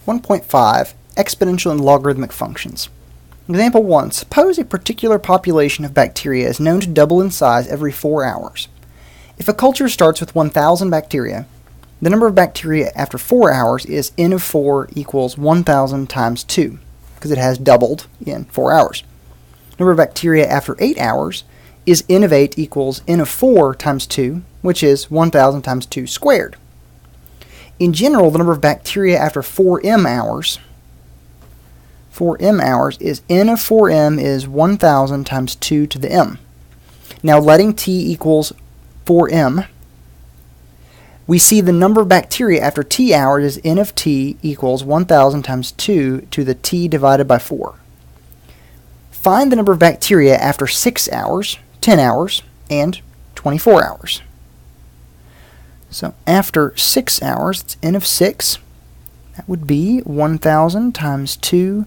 1.5 Exponential and Logarithmic Functions. Example 1. Suppose a particular population of bacteria is known to double in size every 4 hours. If a culture starts with 1,000 bacteria, the number of bacteria after 4 hours is n of 4 equals 1,000 times 2, because it has doubled in 4 hours. Number of bacteria after 8 hours is n of 8 equals n of 4 times 2, which is 1,000 times 2 squared. In general, the number of bacteria after 4m hours is n of 4m is 1,000 times 2 to the m. Now letting t equals 4m, we see the number of bacteria after t hours is n of t equals 1,000 times 2 to the t divided by 4. Find the number of bacteria after 6 hours, 10 hours, and 24 hours. So after 6 hours, it's n of 6. That would be 1,000 times 2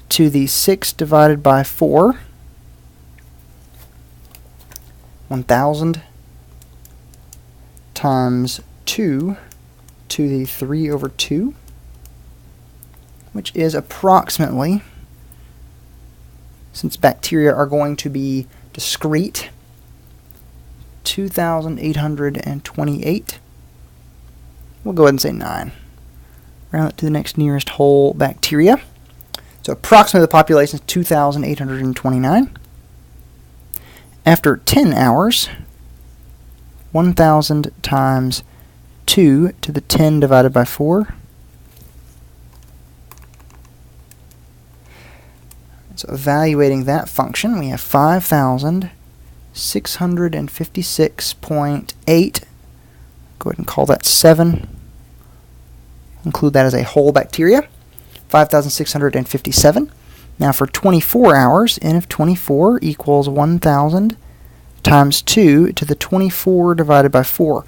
to the 6 divided by 4. 1,000 times 2 to the 3 over 2, which is approximately, since bacteria are going to be discrete, 2,828. We'll go ahead and say 9. Round it to the next nearest whole bacteria. So approximately the population is 2,829. After 10 hours, 1,000 times 2 to the 10 divided by 4. So evaluating that function, we have 5,656.8. Go ahead and call that 7. Include that as a whole bacteria. 5,657. Now for 24 hours, n of 24 equals 1,000 times 2 to the 24 divided by 4.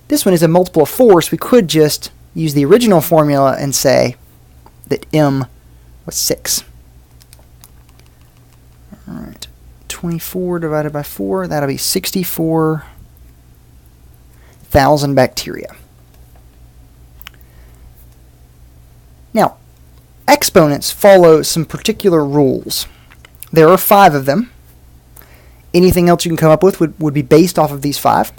This one is a multiple of 4, so we could just use the original formula and say that m was 6. Alright, 24 divided by 4, that'll be 64,000 bacteria. Now, exponents follow some particular rules. There are 5 of them. Anything else you can come up with would be based off of these 5.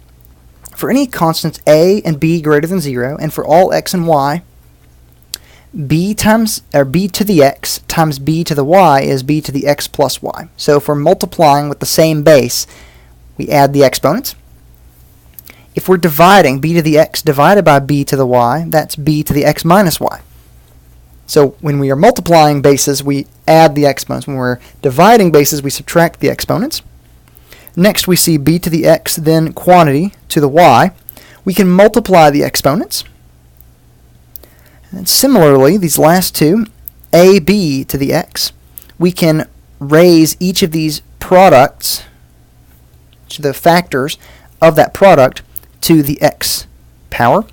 For any constants a and b greater than 0, and for all x and y, b to the x times b to the y is b to the x plus y. So if we're multiplying with the same base, we add the exponents. If we're dividing b to the x divided by b to the y, that's b to the x minus y. So when we are multiplying bases, we add the exponents. When we're dividing bases, we subtract the exponents. Next, we see b to the x, then quantity to the y. We can multiply the exponents. And similarly, these last two, ab to the x, we can raise each of these products, to the factors of that product, to the x power.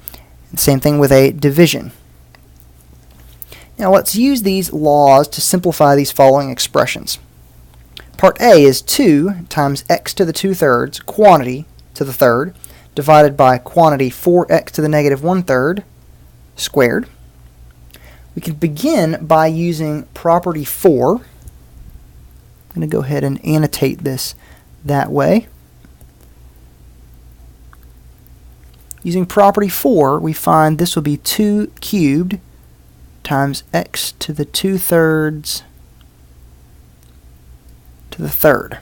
And same thing with a division. Now let's use these laws to simplify these following expressions. Part A is 2 times x to the 2/3 quantity to the third divided by quantity 4x to the negative 1/3 squared. We can begin by using property 4. I'm going to go ahead and annotate this that way. Using property 4, we find this will be 2 cubed times x to the 2/3 to the third.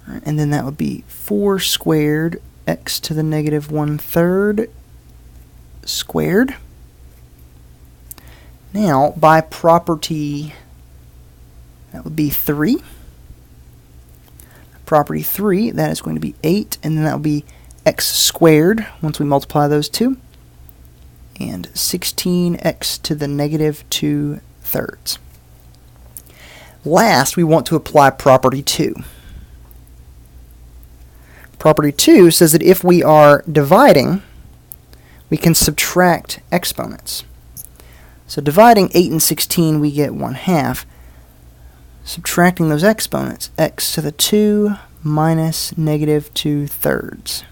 And then that would be 4 squared x to the negative 1/3 squared. Now, by property, that would be 3. Property 3, that is going to be 8, and then that will be x squared once we multiply those two, and 16x to the negative 2/3. Last, we want to apply property 2. Property 2 says that if we are dividing, we can subtract exponents. So dividing 8 and 16, we get 1/2. Subtracting those exponents, x to the 2 minus negative 2/3.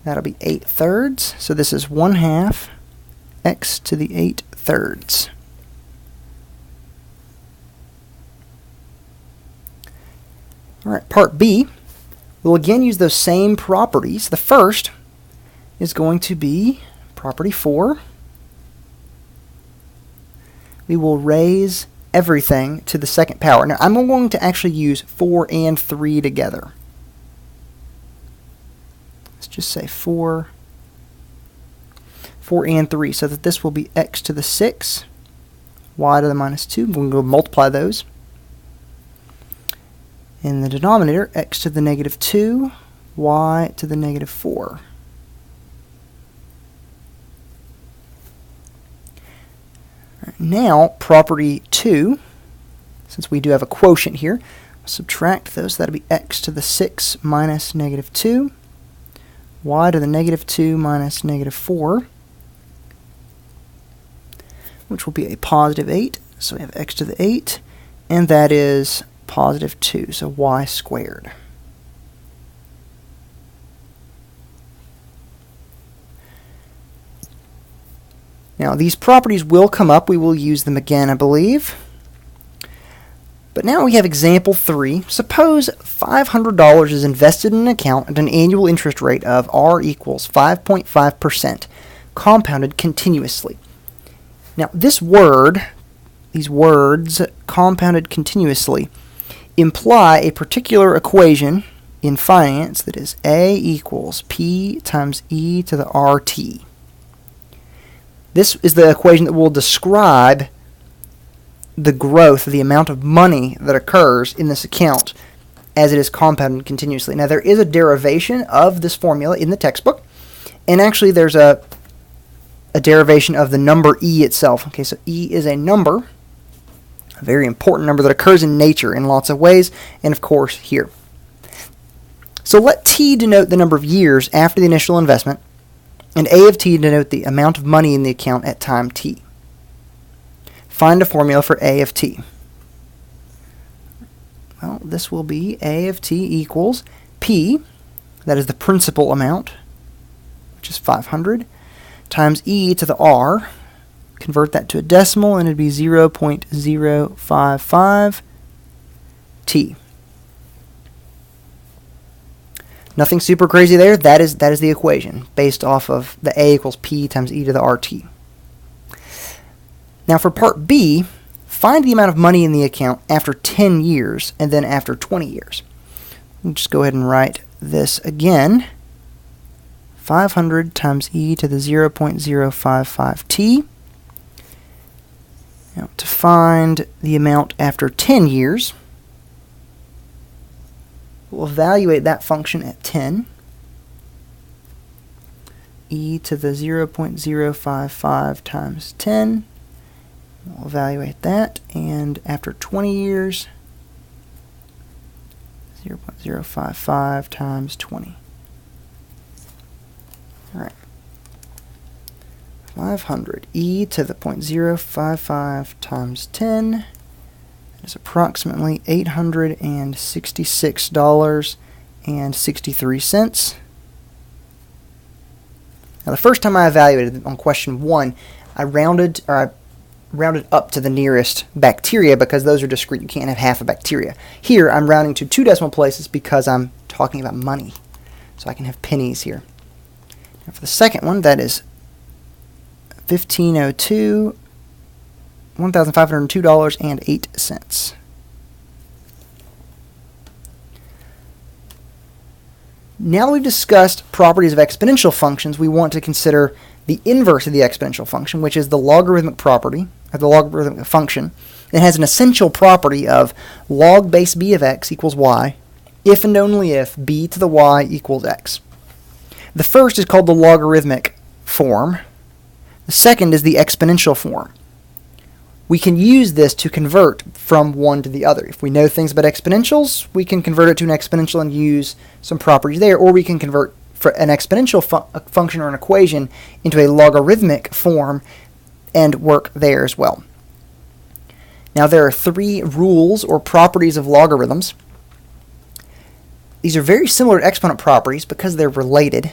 That'll be 8/3. So this is 1/2 x to the 8/3. All right, part B, we'll again use those same properties. The first is going to be property 4. We will raise everything to the second power. Now, I'm going to actually use 4 and 3 together. Let's just say 4 and 3, so that this will be x to the 6, y to the -2. We're going to go multiply those. In the denominator, x to the -2, y to the -4. Now, property 2, since we do have a quotient here, subtract those. That'll be x to the 6 minus -2, y to the -2 minus -4, which will be a positive 8. So we have x to the 8, and that is positive 2, so y squared. Now these properties will come up. We will use them again, I believe. But now we have example 3. Suppose $500 is invested in an account at an annual interest rate of R equals 5.5%, compounded continuously. Now these words, compounded continuously, imply a particular equation in finance that is A equals P times e to the RT. This is the equation that will describe the growth, the amount of money that occurs in this account as it is compounded continuously. Now there is a derivation of this formula in the textbook, and actually there's a derivation of the number e itself. Okay, so e is a number, a very important number that occurs in nature in lots of ways, and of course here. So let t denote the number of years after the initial investment, and a of t denote the amount of money in the account at time t. Find a formula for a of t. Well, this will be a of t equals p, that is the principal amount, which is 500, times e to the r. Convert that to a decimal, and it'd be 0.055 t. Nothing super crazy there. That is the equation based off of the a equals p times e to the rt. Now for part B, find the amount of money in the account after 10 years and then after 20 years. We'll just go ahead and write this again. 500 times e to the 0.055 t. Now to find the amount after 10 years, we'll evaluate that function at 10. E to the 0.055 times 10. We'll evaluate that, and after 20 years, 0.055 times 20. All right. 500 e to the 0.055 times 10 is approximately $866.63. Now the first time I evaluated on question 1, I rounded up to the nearest bacteria because those are discrete. You can't have half a bacteria. Here I'm rounding to 2 decimal places because I'm talking about money. So I can have pennies here. Now for the second one, that is $1,502.08. Now that we've discussed properties of exponential functions, we want to consider the inverse of the exponential function, which is the logarithmic property, or the logarithmic function. It has an essential property of log base b of x equals y, if and only if b to the y equals x. The first is called the logarithmic form. The second is the exponential form. We can use this to convert from one to the other. If we know things about exponentials, we can convert it to an exponential and use some properties there, or we can convert an exponential function or an equation into a logarithmic form and work there as well. Now there are 3 rules or properties of logarithms. These are very similar to exponent properties because they're related.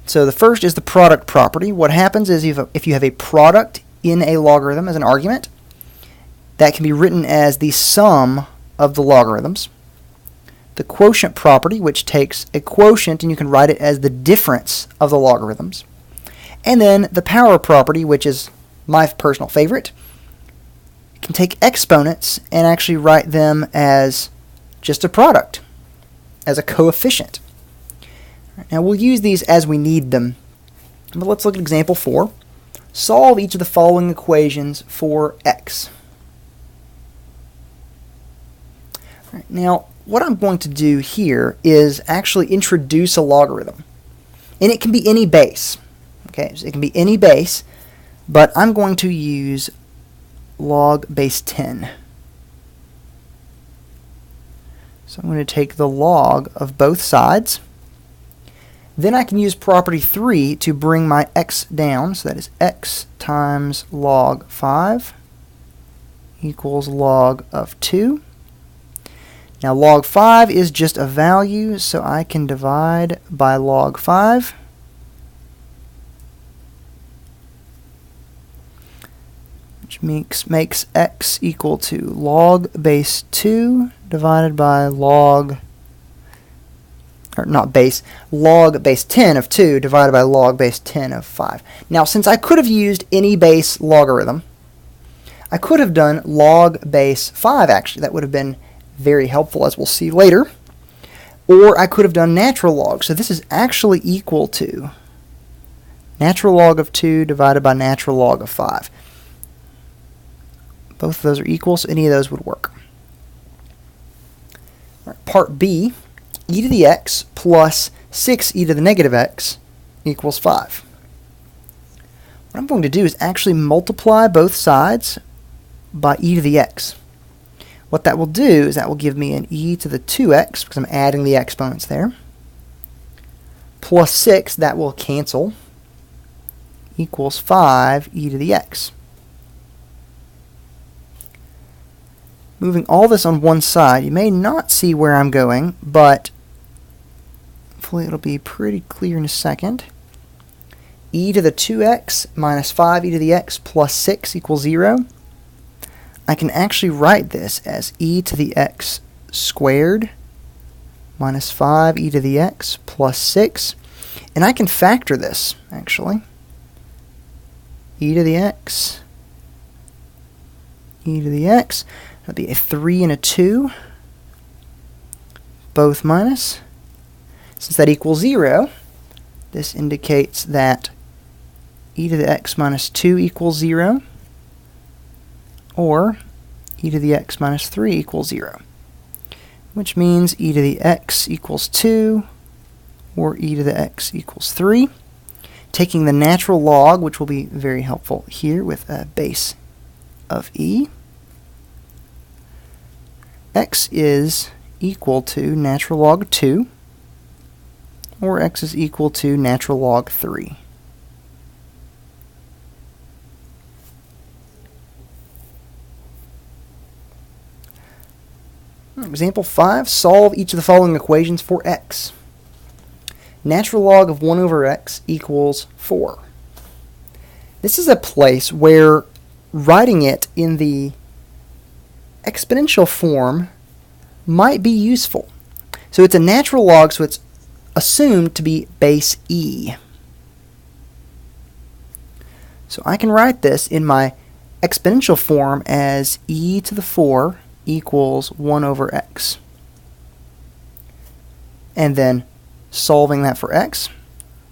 So the first is the product property. What happens is if you have a product in a logarithm as an argument, that can be written as the sum of the logarithms. The quotient property, which takes a quotient and you can write it as the difference of the logarithms. And then the power property, which is my personal favorite, can take exponents and actually write them as just a product, as a coefficient. Now we'll use these as we need them, but let's look at example 4. Solve each of the following equations for x. Right, now what I'm going to do here is actually introduce a logarithm, and it can be any base. Okay, so it can be any base, but I'm going to use log base 10. So I'm going to take the log of both sides. Then I can use property 3 to bring my x down. So that is x times log 5 equals log of 2. Now log 5 is just a value, so I can divide by log 5. Which makes x equal to log base 2 divided by log, or not base, log base 10 of 2 divided by log base 10 of 5. Now since I could have used any base logarithm, I could have done log base 5 actually. That would have been very helpful, as we'll see later. Or I could have done natural log. So this is actually equal to natural log of 2 divided by natural log of 5. Both of those are equal, so any of those would work. All right, part B, e to the x plus 6e to the negative x equals 5. What I'm going to do is actually multiply both sides by e to the x. What that will do is that will give me an e to the 2x, because I'm adding the exponents there, plus 6, that will cancel, equals 5e to the x. Moving all this on one side, you may not see where I'm going, but hopefully it'll be pretty clear in a second. E to the 2x minus 5e to the x plus 6 equals 0. I can actually write this as e to the x squared minus 5e to the x plus 6. And I can factor this, actually. E to the x, e to the x. That'll be a 3 and a 2, both minus. Since that equals 0, this indicates that e to the x minus 2 equals 0, or e to the x minus 3 equals 0, which means e to the x equals 2, or e to the x equals 3. Taking the natural log, which will be very helpful here with a base of e, x is equal to natural log of 2, or x is equal to natural log 3. Example 5, solve each of the following equations for x. Natural log of 1 over x equals 4. This is a place where writing it in the exponential form might be useful. So it's a natural log, so it's assumed to be base e. So I can write this in my exponential form as e to the 4 equals 1 over x. And then solving that for x,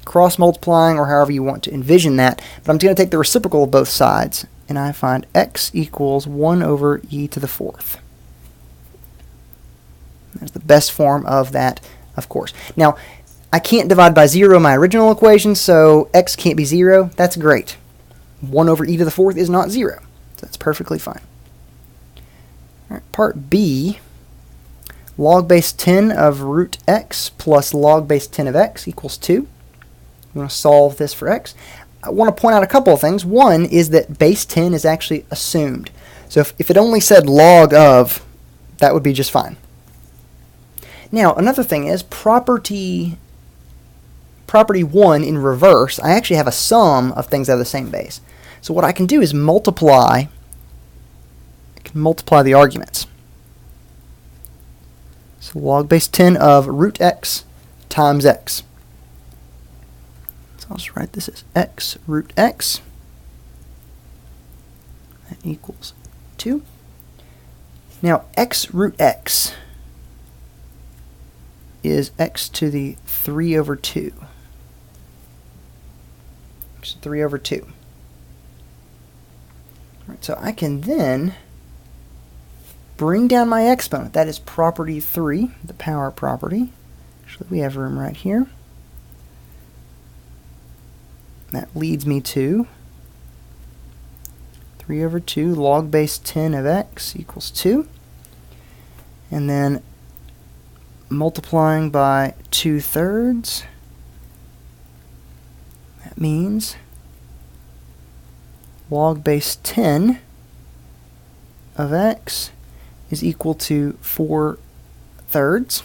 cross-multiplying, or however you want to envision that, but I'm going to take the reciprocal of both sides, and I find x equals 1 over e to the 4th. There's the best form of that, of course. Now, I can't divide by 0 in my original equation, so x can't be 0. That's great. 1 over e to the 4th is not 0, so that's perfectly fine. All right, part B, log base 10 of root x plus log base 10 of x equals 2. We want to solve this for x. I want to point out a couple of things. One is that base 10 is actually assumed. So if it only said log of, that would be just fine. Now, another thing is property property 1 in reverse, I actually have a sum of things out of the same base. So what I can do is multiply the arguments. So log base 10 of root x times x. So I'll just write this as x root x. That equals 2. Now x root x is x to the 3 over 2. X to 3 over 2. Right, so I can then bring down my exponent. That is property 3, the power property. Actually, we have room right here. That leads me to 3 over 2 log base 10 of x equals 2. And then multiplying by 2/3. That means log base 10 of x is equal to 4/3.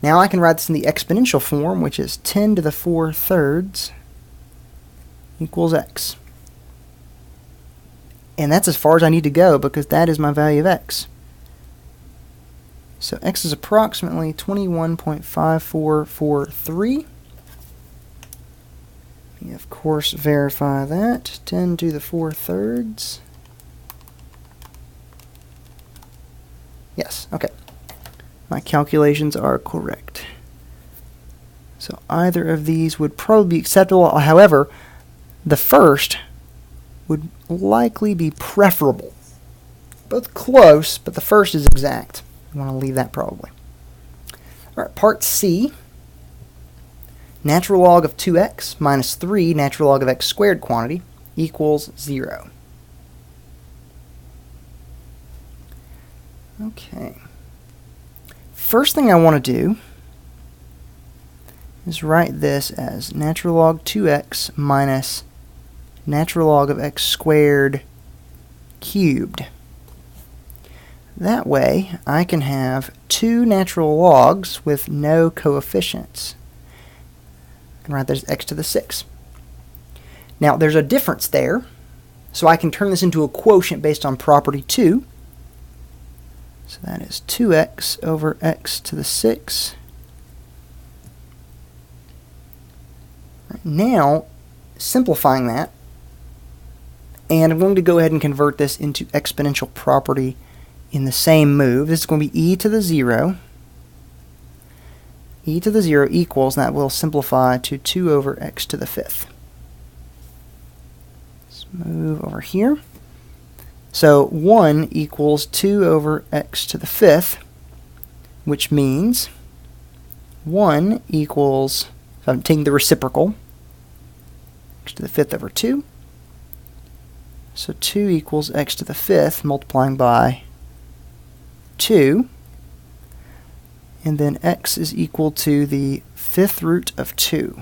Now I can write this in the exponential form, which is 10 to the 4/3 equals x. And that's as far as I need to go because that is my value of x. So x is approximately 21.5443. We of course verify that. 10 to the 4/3. Yes, okay. My calculations are correct. So either of these would probably be acceptable. However, the first would likely be preferable. Both close, but the first is exact. I want to leave that probably. All right, part C. Natural log of 2x minus 3 natural log of x squared quantity equals 0. Okay. First thing I want to do is write this as natural log 2x minus natural log of x squared cubed. That way, I can have two natural logs with no coefficients. I can write that as x to the 6. Now, there's a difference there, so I can turn this into a quotient based on property 2. So that is 2x over x to the 6. Right, now, simplifying that, and I'm going to go ahead and convert this into exponential property in the same move. This is going to be e to the 0. E to the 0 equals, and that will simplify to 2 over x to the 5th. Let's move over here. So 1 equals 2 over x to the 5th, which means 1 equals, so I'm taking the reciprocal, x to the 5th over 2. So 2 equals x to the 5th multiplying by 2, and then x is equal to the 5th root of 2.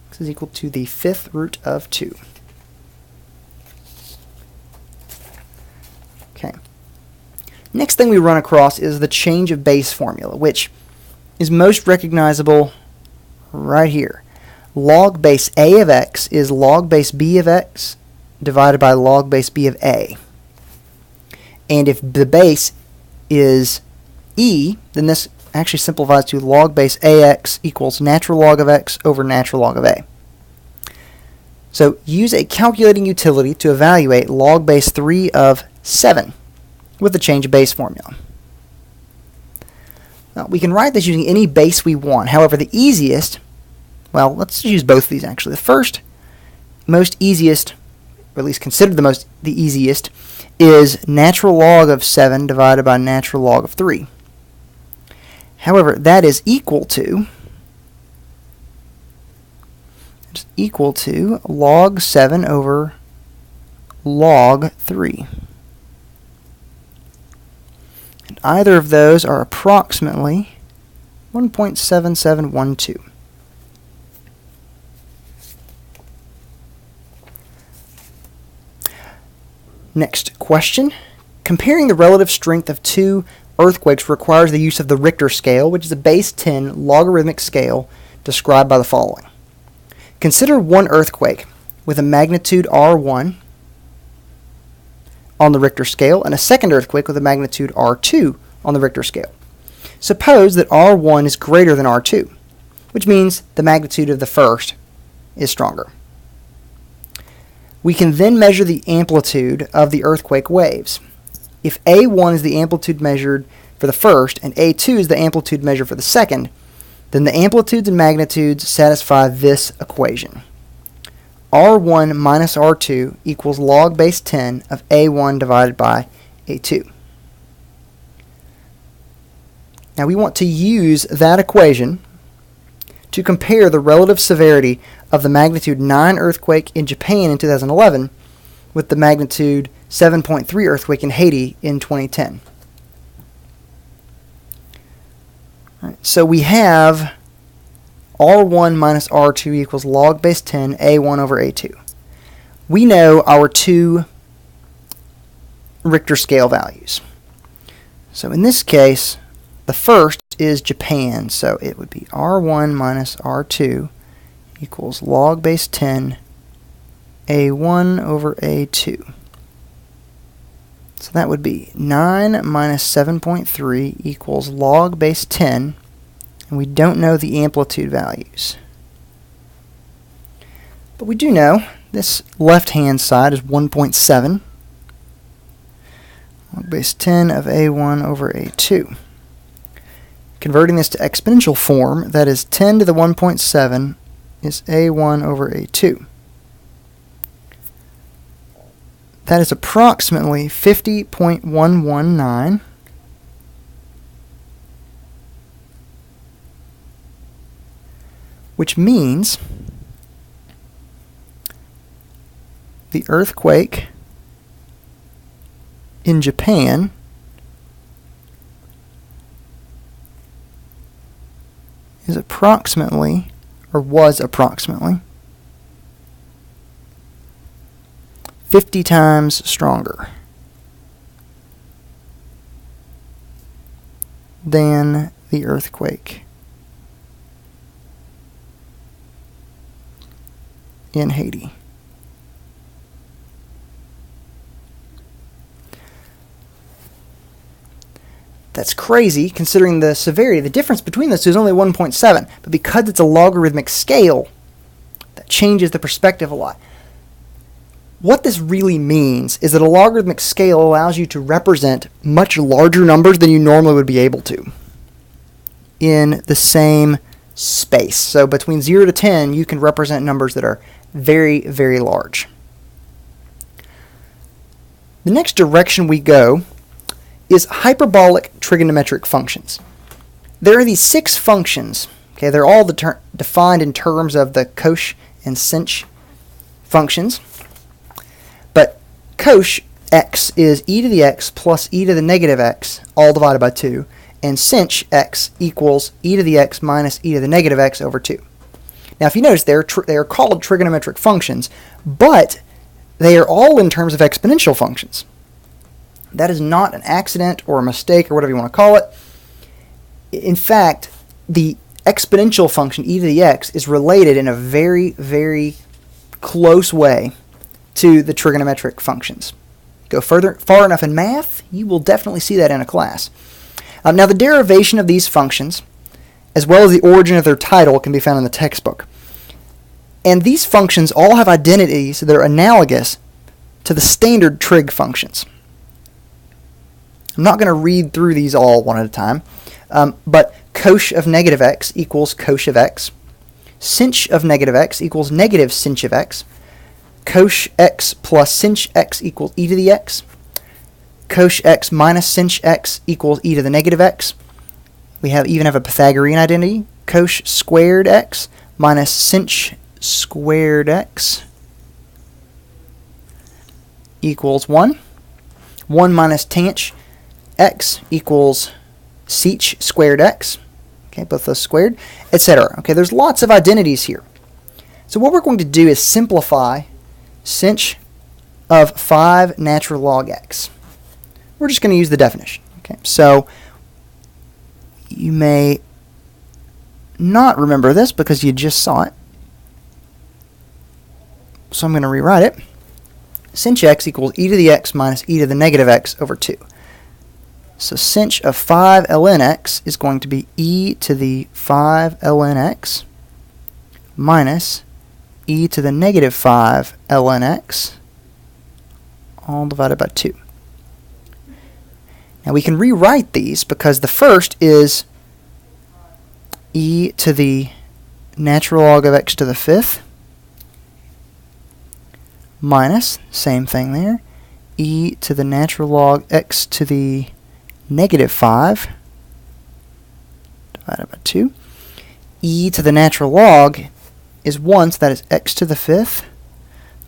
X is equal to the 5th root of 2. Okay. Next thing we run across is the change of base formula, which is most recognizable right here. Log base a of x is log base b of x divided by log base b of a. And if the base is e, then this actually simplifies to log base ax equals natural log of x over natural log of a. So use a calculating utility to evaluate log base 3 of 7 with the change of base formula. Now, we can write this using any base we want. However, the easiest, well, let's use both of these actually. The first, most easiest, or at least considered the easiest, is natural log of 7 divided by natural log of 3. However, that is equal to log 7 over log 3. And either of those are approximately 1.7712. Next question. Comparing the relative strength of two earthquakes requires the use of the Richter scale, which is a base 10 logarithmic scale described by the following. Consider one earthquake with a magnitude R1 on the Richter scale and a second earthquake with a magnitude R2 on the Richter scale. Suppose that R1 is greater than R2, which means the magnitude of the first is stronger. We can then measure the amplitude of the earthquake waves. If A1 is the amplitude measured for the first and A2 is the amplitude measured for the second, then the amplitudes and magnitudes satisfy this equation. R1 minus R2 equals log base 10 of A1 divided by A2. Now we want to use that equation to compare the relative severity of the magnitude 9 earthquake in Japan in 2011 with the magnitude 7.3 earthquake in Haiti in 2010. Right, so we have R1 minus R2 equals log base 10 A1 over A2. We know our two Richter scale values. So in this case, the first is Japan, so it would be R1 minus R2 equals log base 10 A1 over A2. So that would be 9 minus 7.3 equals log base 10, and we don't know the amplitude values. But we do know this left-hand side is 1.7, log base 10 of A1 over A2. Converting this to exponential form, that is 10 to the 1.7 is A1 over A2. That is approximately 50.119, which means the earthquake in Japan is approximately, or was approximately, 50 times stronger than the earthquake in Haiti. That's crazy considering the severity. The difference between those two is only 1.7, but because it's a logarithmic scale, that changes the perspective a lot. What this really means is that a logarithmic scale allows you to represent much larger numbers than you normally would be able to in the same space. So between 0 to 10, you can represent numbers that are very, very large. The next direction we go is hyperbolic trigonometric functions. There are these 6 functions. Okay, they're all defined in terms of the cosh and sinh functions. But cosh x is e to the x plus e to the negative x, all divided by 2, and sinh x equals e to the x minus e to the negative x over 2. Now, if you notice, they are called trigonometric functions, but they are all in terms of exponential functions. That is not an accident or a mistake or whatever you want to call it. In fact, the exponential function e to the x is related in a very, very close way to the trigonometric functions. Go far enough in math, you will definitely see that in a class. Now, the derivation of these functions, as well as the origin of their title, can be found in the textbook. And these functions all have identities that are analogous to the standard trig functions. I'm not going to read through these all one at a time, but cosh of negative x equals cosh of x. Sinh of negative x equals negative sinh of x. Cosh x plus sinh x equals e to the x. Cosh x minus sinh x equals e to the negative x. We even have a Pythagorean identity. Cosh squared x minus sinh squared x equals 1. 1 minus tanh x equals sech squared x. Okay, both those squared, etc. Okay, there's lots of identities here. So what we're going to do is simplify sinh of 5 natural log x. We're just going to use the definition. Okay, so You may not remember this because you just saw it. So I'm going to rewrite it. Sinh x equals e to the x minus e to the negative x over 2. So sinh of 5 ln x is going to be e to the 5 ln x minus e to the negative 5 ln x, all divided by 2. Now we can rewrite these because the first is e to the natural log of x to the 5th minus, same thing there, e to the natural log x to the negative 5 divided by 2. E to the natural log is 1, so that is x to the 5th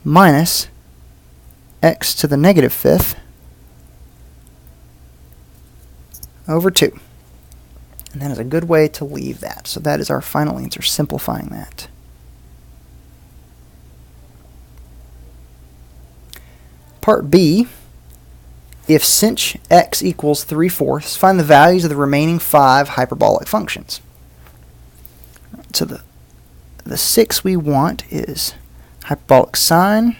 minus x to the negative 5th over 2. And that is a good way to leave that. So that is our final answer, simplifying that. Part B, if sinh x equals 3/4, find the values of the remaining 5 hyperbolic functions. So the 6 we want is hyperbolic sine,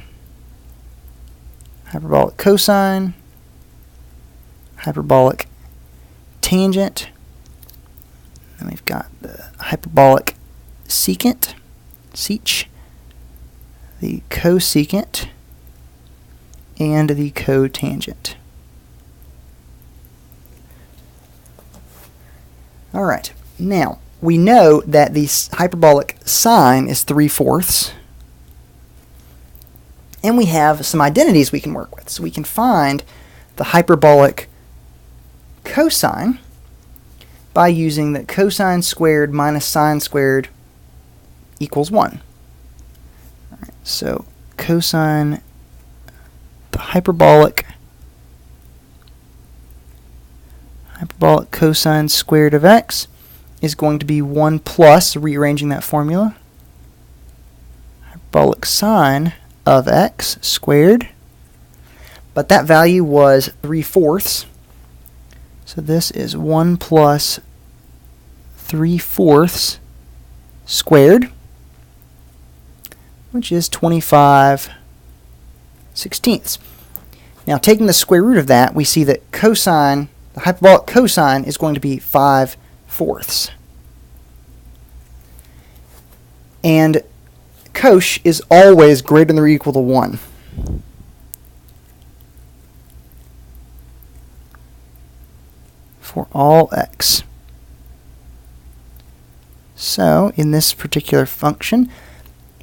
hyperbolic cosine, hyperbolic tangent, and we've got the hyperbolic secant, the cosecant, and the cotangent. Alright, now we know that the hyperbolic sine is 3/4, and we have some identities we can work with. So we can find the hyperbolic cosine by using that cosine squared minus sine squared equals 1. Alright, so cosine, the hyperbolic cosine squared of x is going to be 1 plus, rearranging that formula, hyperbolic sine of x squared, but that value was 3/4, so this is 1 plus 3/4 squared, which is 25/16. Now, taking the square root of that, we see that cosine, the hyperbolic cosine, is going to be 5/4. And cosh is always greater than or equal to 1. For all x. So, in this particular function,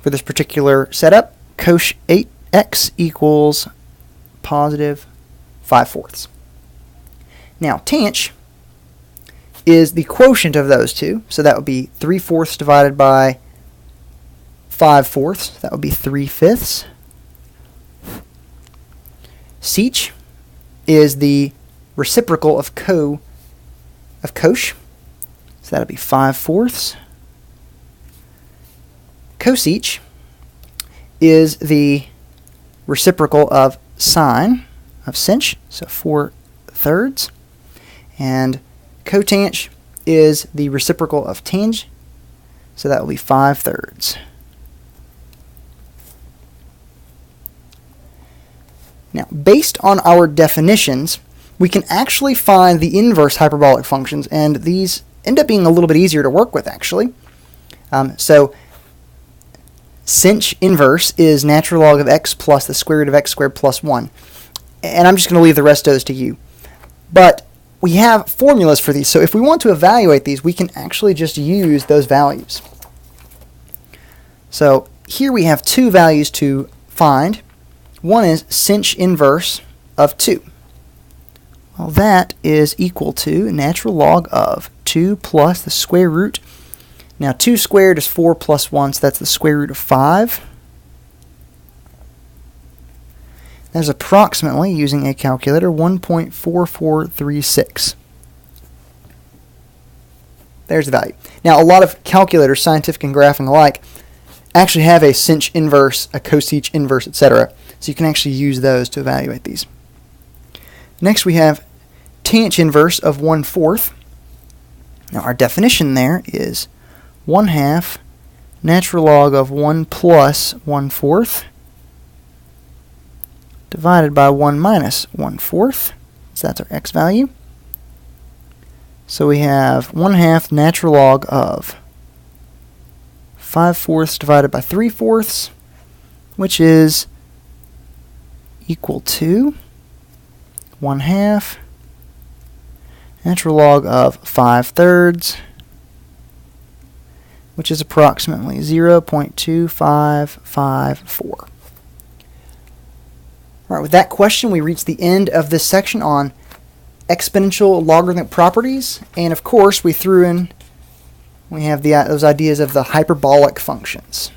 for this particular setup, cosh 8x equals positive 5/4. Now, tanh is the quotient of those two, so that would be 3/4 divided by 5/4, that would be 3/5. Sech is the reciprocal of cosh, so that would be 5/4. Cosech is the reciprocal of sine of sinh, so 4/3. And cotang is the reciprocal of tang, so that will be 5/3. Now, based on our definitions, we can actually find the inverse hyperbolic functions, and these end up being a little bit easier to work with, actually. So sinh inverse is natural log of x plus the square root of x squared plus 1. And I'm just going to leave the rest of those to you. But we have formulas for these, so if we want to evaluate these, we can actually just use those values. So here we have two values to find. One is sinh inverse of 2. Well, that is equal to natural log of 2 plus the square root. Now, 2 squared is 4 plus 1, so that's the square root of 5. That is approximately, using a calculator, 1.4436. There's the value. Now, a lot of calculators, scientific and graphing alike, actually have a sinh inverse, a cosech inverse, etc. So you can actually use those to evaluate these. Next, we have tanh inverse of 1/4. Now our definition there is 1/2 natural log of 1 plus 1/4 divided by 1 minus 1/4. So that's our x value. So we have 1/2 natural log of 5/4 divided by 3/4, which is equal to 1/2 natural log of 5/3, which is approximately 0.2554. Alright, with that question, we reach the end of this section on exponential logarithmic properties, and of course we have those ideas of the hyperbolic functions.